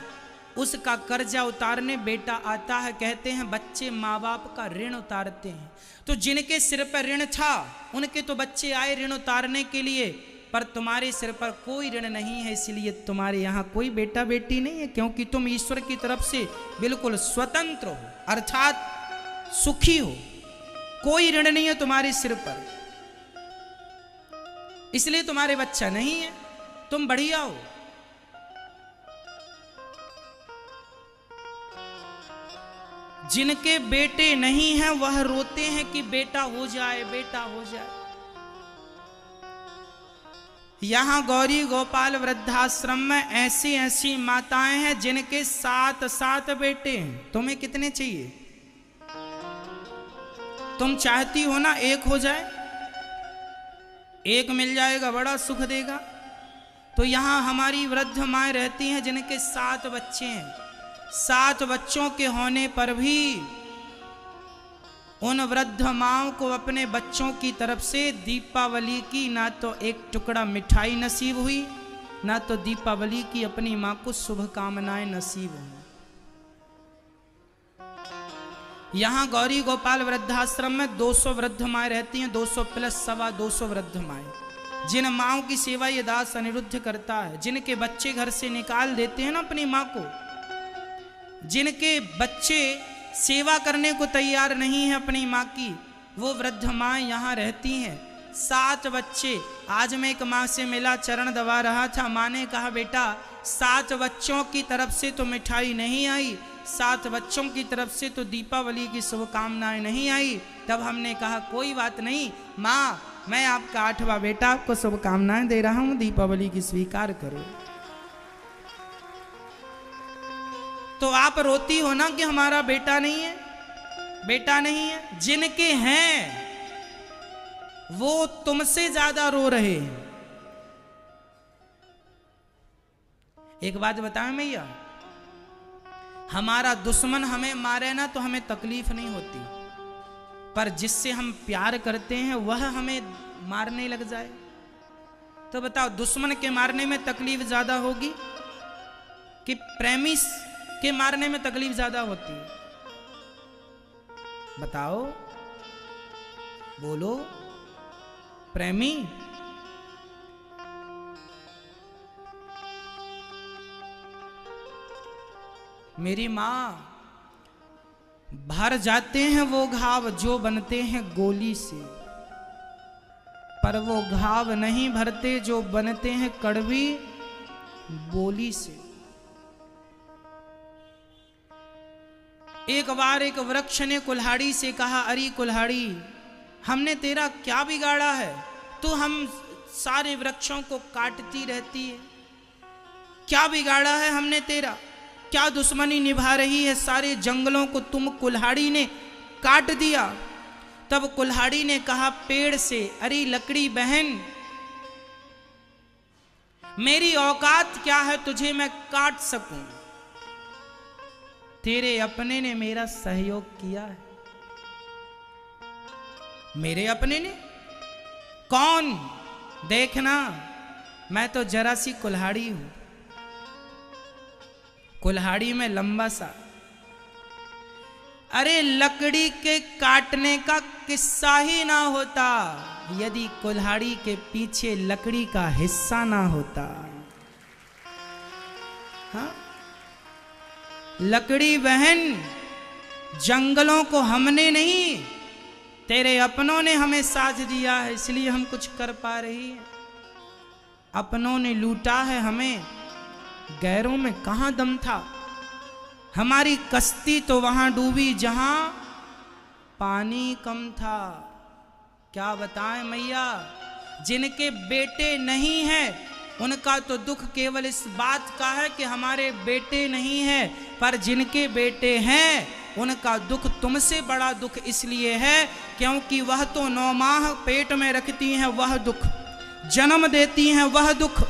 उसका कर्जा उतारने बेटा आता है। कहते हैं बच्चे माँ बाप का ऋण उतारते हैं, तो जिनके सिर पर ऋण था उनके तो बच्चे आए ऋण उतारने के लिए, पर तुम्हारे सिर पर कोई ऋण नहीं है, इसलिए तुम्हारे यहाँ कोई बेटा बेटी नहीं है, क्योंकि तुम ईश्वर की तरफ से बिल्कुल स्वतंत्र हो, अर्थात सुखी हो, कोई ऋण नहीं है तुम्हारे सिर पर, इसलिए तुम्हारे बच्चा नहीं है, तुम बढ़िया हो। जिनके बेटे नहीं हैं वह रोते हैं कि बेटा हो जाए, बेटा हो जाए। यहां गौरी गोपाल वृद्धाश्रम में ऐसी ऐसी माताएं हैं जिनके 7 बेटे हैं। तुम्हें कितने चाहिए? तुम चाहती हो ना एक हो जाए, एक मिल जाएगा बड़ा सुख देगा। तो यहां हमारी वृद्ध माएं रहती हैं जिनके 7 बच्चे हैं। 7 बच्चों के होने पर भी उन वृद्ध माओं को अपने बच्चों की तरफ से दीपावली की ना तो एक टुकड़ा मिठाई नसीब हुई, ना तो दीपावली की अपनी मां को शुभकामनाएं नसीब हुई। यहां गौरी गोपाल वृद्धाश्रम में 200 वृद्ध माएं रहती हैं, 200 प्लस 225 वृद्ध माएं, जिन माओं की सेवा ये दास अनिरुद्ध करता है। जिनके बच्चे घर से निकाल देते हैं ना अपनी मां को, जिनके बच्चे सेवा करने को तैयार नहीं है अपनी माँ की, वो वृद्ध माँ यहाँ रहती हैं। 7 बच्चे। आज मैं एक माँ से मिला, चरण दबा रहा था, माँ ने कहा बेटा 7 बच्चों की तरफ से तो मिठाई नहीं आई, 7 बच्चों की तरफ से तो दीपावली की शुभकामनाएं नहीं आई। तब हमने कहा कोई बात नहीं माँ, मैं आपका 8वां बेटा, आपको शुभकामनाएं दे रहा हूँ, दीपावली की स्वीकार करो। तो आप रोती हो ना कि हमारा बेटा नहीं है, बेटा नहीं है। जिनके हैं वो तुमसे ज्यादा रो रहे हैं। एक बात बताएं मैया, हमारा दुश्मन हमें मारे ना तो हमें तकलीफ नहीं होती, पर जिससे हम प्यार करते हैं वह हमें मारने लग जाए तो बताओ दुश्मन के मारने में तकलीफ ज्यादा होगी कि प्रेमी के मारने में तकलीफ ज्यादा होती है? बताओ, बोलो। प्रेमी मेरी मां, भर जाते हैं वो घाव जो बनते हैं गोली से, पर वो घाव नहीं भरते जो बनते हैं कड़वी बोली से। एक बार एक वृक्ष ने कुल्हाड़ी से कहा, अरे कुल्हाड़ी हमने तेरा क्या बिगाड़ा है? तू हम सारे वृक्षों को काटती रहती है। क्या बिगाड़ा है हमने तेरा? क्या दुश्मनी निभा रही है? सारे जंगलों को तुम कुल्हाड़ी ने काट दिया। तब कुल्हाड़ी ने कहा पेड़ से, अरे लकड़ी बहन, मेरी औकात क्या है तुझे मैं काट सकूं? तेरे अपने ने मेरा सहयोग किया है। मेरे अपने ने? कौन? देखना, मैं तो जरा सी कुल्हाड़ी हूं। कुल्हाड़ी में लंबा सा। अरे लकड़ी के काटने का किस्सा ही ना होता यदि कुल्हाड़ी के पीछे लकड़ी का हिस्सा ना होता। हाँ? लकड़ी बहन, जंगलों को हमने नहीं, तेरे अपनों ने हमें साथ दिया है, इसलिए हम कुछ कर पा रही हैं। अपनों ने लूटा है हमें, गैरों में कहां दम था। हमारी कश्ती तो वहां डूबी जहां पानी कम था। क्या बताएं मैया, जिनके बेटे नहीं हैं उनका तो दुख केवल इस बात का है कि हमारे बेटे नहीं हैं, पर जिनके बेटे हैं उनका दुख तुमसे बड़ा दुख इसलिए है क्योंकि वह तो 9 माह पेट में रखती हैं, वह दुख, जन्म देती हैं वह दुख,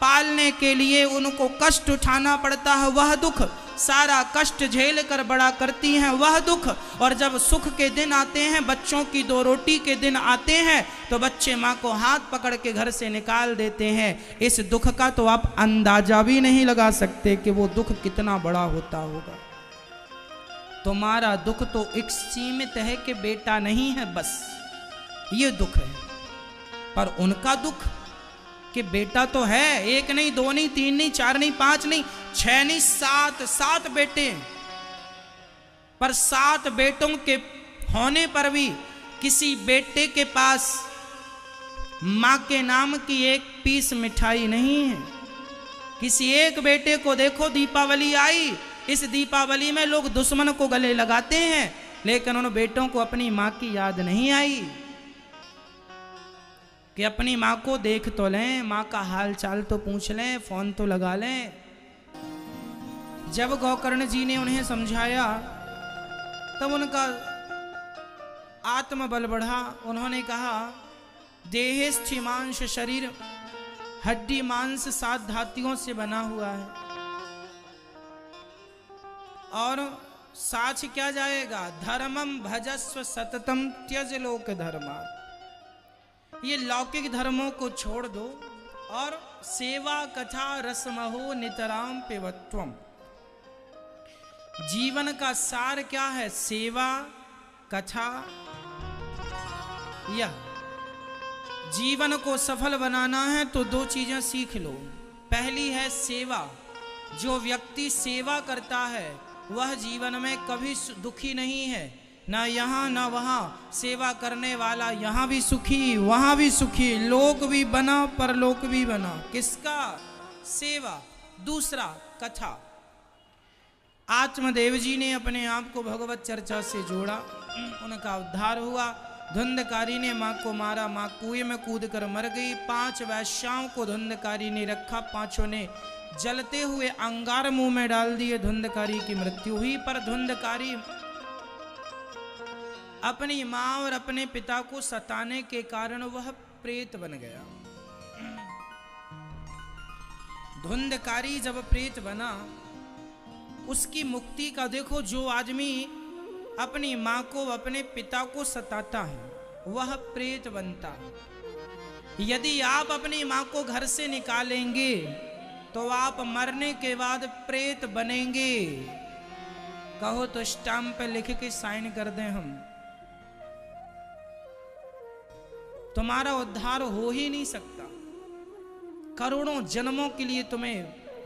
पालने के लिए उनको कष्ट उठाना पड़ता है वह दुख, सारा कष्ट झेल कर बड़ा करती हैं वह दुख। और जब सुख के दिन आते हैं, बच्चों की 2 रोटी के दिन आते हैं, तो बच्चे माँ को हाथ पकड़ के घर से निकाल देते हैं। इस दुख का तो आप अंदाजा भी नहीं लगा सकते कि वो दुख कितना बड़ा होता होगा। तुम्हारा दुख तो एक सीमित है कि बेटा नहीं है, बस ये दुख है। पर उनका दुख कि बेटा तो है, 1 नहीं, 2 नहीं, 3 नहीं, 4 नहीं, 5 नहीं, 6 नहीं, 7 बेटे। पर 7 बेटों के होने पर भी किसी बेटे के पास मां के नाम की 1 पीस मिठाई नहीं है। किसी एक बेटे को देखो, दीपावली आई, इस दीपावली में लोग दुश्मन को गले लगाते हैं, लेकिन उन बेटों को अपनी मां की याद नहीं आई कि अपनी माँ को देख तो लें, माँ का हाल चाल तो पूछ लें, फोन तो लगा लें। जब गोकर्ण जी ने उन्हें समझाया तब उनका आत्मबल बढ़ा। उन्होंने कहा देहस्थि मांस शरीर, हड्डी मांस 7 धातुओं से बना हुआ है, और साच क्या जाएगा, धर्मम भजस्व सततम त्यज लोक धर्मा। ये लौकिक धर्मों को छोड़ दो और सेवा कथा रसमहो नितराम पिबत्वम। जीवन का सार क्या है? सेवा कथा। यह जीवन को सफल बनाना है तो 2 चीजें सीख लो। पहली है सेवा। जो व्यक्ति सेवा करता है वह जीवन में कभी दुखी नहीं है, ना यहाँ ना वहाँ। सेवा करने वाला यहाँ भी सुखी वहाँ भी सुखी, लोक भी बना परलोक भी बना। किसका? सेवा। दूसरा कथा। आत्मदेव जी ने अपने आप को भगवत चर्चा से जोड़ा, उनका उद्धार हुआ। धुंधकारी ने माँ को मारा, माँ कुएं में कूद कर मर गई। 5 वैश्याओं को धुंधकारी ने रखा, 5 ने जलते हुए अंगार मुंह में डाल दिए, धुंधकारी की मृत्यु हुई। पर धुंधकारी अपनी माँ और अपने पिता को सताने के कारण वह प्रेत बन गया। धुंधकारी जब प्रेत बना, उसकी मुक्ति का देखो। जो आदमी अपनी माँ को, अपने पिता को सताता है वह प्रेत बनता है। यदि आप अपनी माँ को घर से निकालेंगे तो आप मरने के बाद प्रेत बनेंगे। कहो तो स्टाम्प पे लिख के साइन कर दें हम, तुम्हारा उद्धार हो ही नहीं सकता। करोड़ों जन्मों के लिए तुम्हें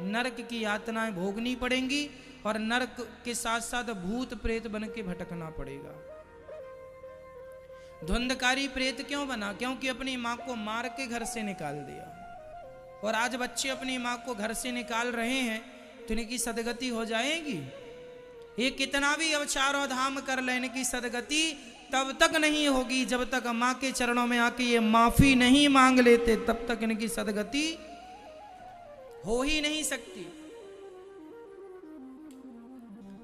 नरक की यातनाएं भोगनी पड़ेंगी और नरक के साथ साथ भूत प्रेत बन के भटकना पड़ेगा। धुंधकारी प्रेत क्यों बना? क्योंकि अपनी माँ को मार के घर से निकाल दिया। और आज बच्चे अपनी माँ को घर से निकाल रहे हैं तो इनकी सदगति हो जाएगी। ये कितना भी अब 4 धाम कर ले, इनकी सदगति तब तक नहीं होगी जब तक मां के चरणों में आके ये माफी नहीं मांग लेते, तब तक इनकी सदगति हो ही नहीं सकती,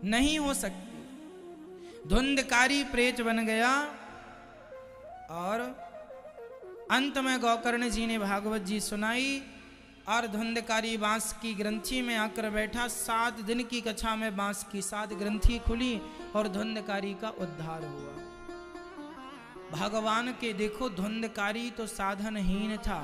नहीं हो सकती। धुंधकारी प्रेत बन गया और अंत में गोकर्ण जी ने भागवत जी सुनाई और धुंधकारी बांस की ग्रंथि में आकर बैठा। 7 दिन की कक्षा में बांस की 7 ग्रंथि खुली और धुंधकारी का उद्धार हुआ। भगवान के देखो, धुंधकारी तो साधनहीन था,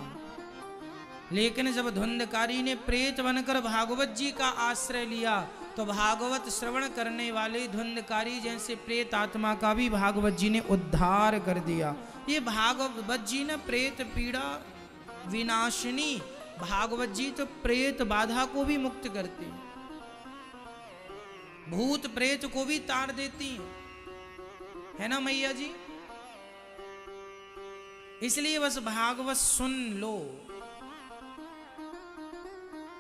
लेकिन जब धुंधकारी ने प्रेत बनकर भागवत जी का आश्रय लिया तो भागवत श्रवण करने वाले धुंधकारी जैसे प्रेत आत्मा का भी भागवत जी ने उद्धार कर दिया। ये भागवत जी ने प्रेत पीड़ा विनाशिनी, भागवत जी तो प्रेत बाधा को भी मुक्त करते हैं, भूत प्रेत को भी तार देती हैं, है ना मैया जी। इसलिए बस भागवत सुन लो,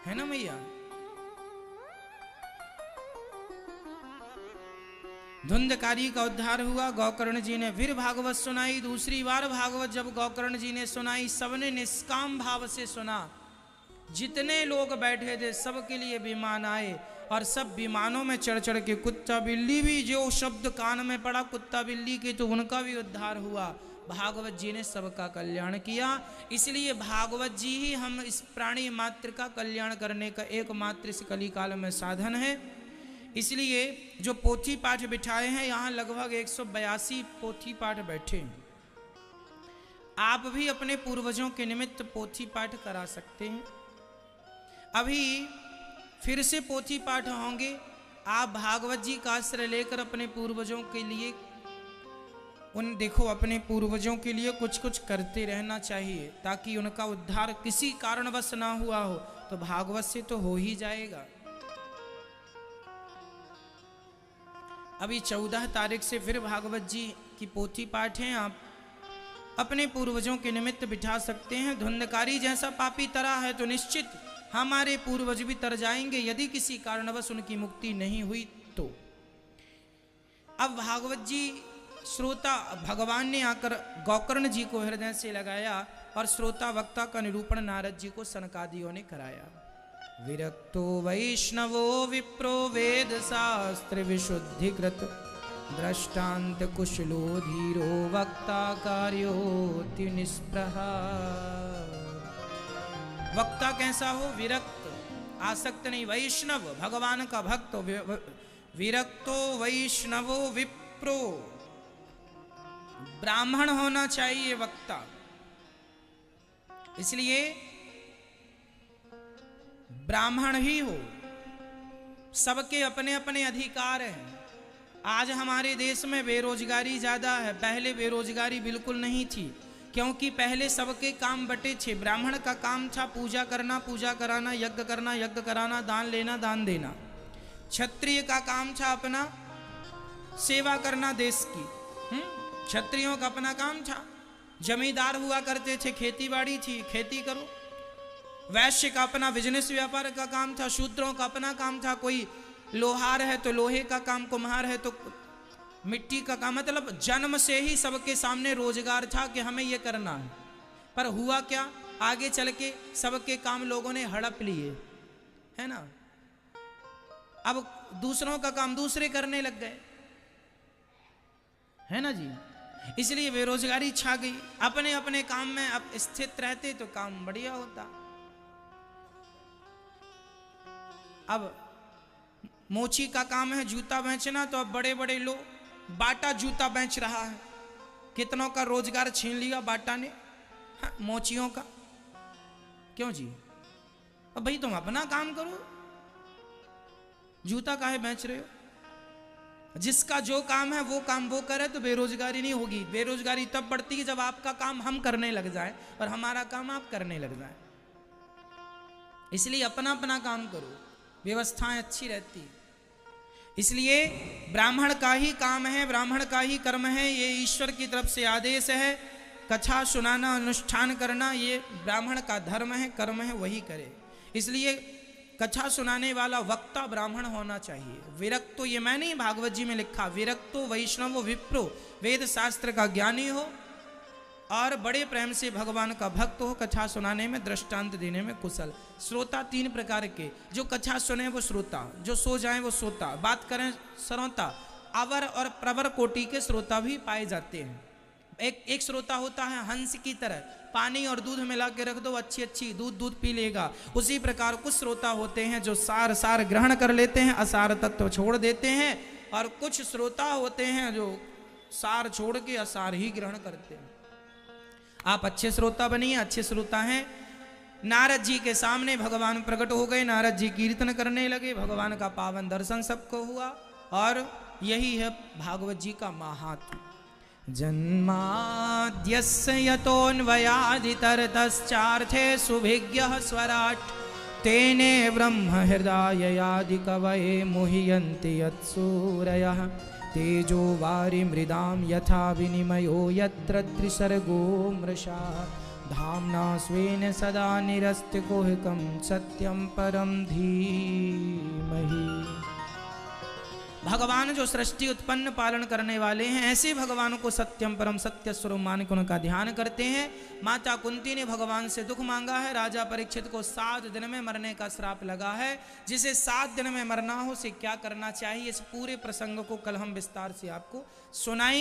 है ना मैया। धुंधकारी का उद्धार हुआ। गोकर्ण जी ने फिर भागवत सुनाई। दूसरी बार भागवत जब गोकर्ण जी ने सुनाई, सबने निष्काम भाव से सुना। जितने लोग बैठे थे सबके लिए विमान आए और सब विमानों में चढ़ चढ़ के, कुत्ता बिल्ली भी जो शब्द कान में पड़ा कुत्ता बिल्ली के, तो उनका भी उद्धार हुआ। भागवत जी ने सबका कल्याण किया। इसलिए भागवत जी ही हम इस प्राणी मात्र का कल्याण करने का एकमात्र इस कली काल में साधन है। इसलिए जो पोथी पाठ बिठाए हैं, यहाँ लगभग 182 पोथी पाठ बैठे। आप भी अपने पूर्वजों के निमित्त पोथी पाठ करा सकते हैं। अभी फिर से पोथी पाठ होंगे। आप भागवत जी का आश्रय लेकर अपने पूर्वजों के लिए, देखो अपने पूर्वजों के लिए कुछ कुछ करते रहना चाहिए, ताकि उनका उद्धार किसी कारणवश ना हुआ हो तो भागवत से तो हो ही जाएगा। अभी 14 तारीख से फिर भागवत जी की पोथी पाठ हैं, आप अपने पूर्वजों के निमित्त बिठा सकते हैं। धुंधकारी जैसा पापी तरा है तो निश्चित हमारे पूर्वज भी तर जाएंगे, यदि किसी कारणवश उनकी मुक्ति नहीं हुई तो। अब भागवत जी श्रोता, भगवान ने आकर गोकर्ण जी को हृदय से लगाया और श्रोता वक्ता का निरूपण नारद जी को सनकादियों ने कराया। विरक्तो वैष्णवो विप्रो वेद शास्त्र विशुद्धिकृत दृष्टांत कुशलो धीरो वक्ता कार्योति निष्प्रहा। वक्ता कैसा हो? विरक्त, आसक्त नहीं, वैष्णव भगवान का भक्त। विरक्तो वैष्णवो विप्रो, ब्राह्मण होना चाहिए वक्ता। इसलिए ब्राह्मण ही हो। सबके अपने अपने अधिकार हैं। आज हमारे देश में बेरोजगारी ज्यादा है, पहले बेरोजगारी बिल्कुल नहीं थी, क्योंकि पहले सबके काम बटे थे। ब्राह्मण का काम था पूजा करना, पूजा कराना, यज्ञ करना, यज्ञ कराना, दान लेना, दान देना। क्षत्रिय का काम था अपना सेवा करना देश की। क्षत्रियों का अपना काम था। जमींदार हुआ करते थे, खेती बाड़ी थी, खेती करो। वैश्य का अपना बिजनेस व्यापार का काम था। शूद्रों का अपना काम था, कोई लोहार है तो लोहे का काम, कुम्हार है तो मिट्टी का काम। मतलब जन्म से ही सबके सामने रोजगार था कि हमें ये करना है। पर हुआ क्या, आगे चल के सबके काम लोगों ने हड़प लिए, है ना। अब दूसरों का काम दूसरे करने लग गए, है ना जी। इसलिए बेरोजगारी छा गई। अपने अपने काम में अब स्थित रहते तो काम बढ़िया होता। अब मोची का काम है जूता बेचना, तो अब बड़े बड़े लोग बाटा जूता बेच रहा है। कितनों का रोजगार छीन लिया बाटा ने, मोचियों का। क्यों जी? अब भाई तुम अपना काम करो, जूता काहे बेच रहे हो? जिसका जो काम है वो काम वो करे तो बेरोजगारी नहीं होगी। बेरोजगारी तब बढ़ती है जब आपका काम हम करने लग जाए और हमारा काम आप करने लग जाए। इसलिए अपना अपना काम करो, व्यवस्थाएं अच्छी रहती। इसलिए ब्राह्मण का ही काम है, ब्राह्मण का ही कर्म है, ये ईश्वर की तरफ से आदेश है। कथा सुनाना, अनुष्ठान करना, ये ब्राह्मण का धर्म है, कर्म है, वही करे। इसलिए कथा सुनाने वाला वक्ता ब्राह्मण होना चाहिए। विरक्तो, ये मैं नहीं, भागवत जी में लिखा, विरक्तो वैष्णव विप्रो, वेद शास्त्र का ज्ञानी हो और बड़े प्रेम से भगवान का भक्त हो, कथा सुनाने में दृष्टांत देने में कुशल। श्रोता तीन प्रकार के, जो कथा सुने वो श्रोता, जो सो जाए वो सोता, बात करें श्रोता। अवर और प्रवर कोटि के श्रोता भी पाए जाते हैं। एक श्रोता होता है हंस की तरह, पानी और दूध मिला के रख दो, अच्छी अच्छी दूध पी लेगा। उसी प्रकार कुछ श्रोता होते हैं जो सार ग्रहण कर लेते हैं, असार तत्व छोड़ देते हैं, और कुछ श्रोता होते हैं जो सार छोड़ के असार ही ग्रहण करते हैं। आप अच्छे श्रोता बनिए, अच्छे श्रोता हैं। नारद जी के सामने भगवान प्रकट हो गए, नारद जी कीर्तन करने लगे, भगवान का पावन दर्शन सबको हुआ, और यही है भागवत जी का महात्म्य। जन्माद्यस्य यतोऽन्वयादितरतश्चार्थे सुभिज्ञः स्वराट् तेने ब्रह्म हृदयादि कवये मुह्यन्ति यत्सूरयः तेजो वारि मृदां यथा विनिमयो यत्र त्रिसर्गो मृषा धाम्ना स्वेन सदा निरस्तकुहकं सत्यं परं धीमहि। भगवान जो सृष्टि उत्पन्न पालन करने वाले हैं, ऐसे भगवान को सत्यम परम सत्य स्वरूप मान के उनका ध्यान करते हैं। माता कुंती ने भगवान से दुख मांगा है, राजा परीक्षित को 7 दिन में मरने का श्राप लगा है। जिसे 7 दिन में मरना हो उसे क्या करना चाहिए, इस पूरे प्रसंग को कल हम विस्तार से आपको सुनाएंगे।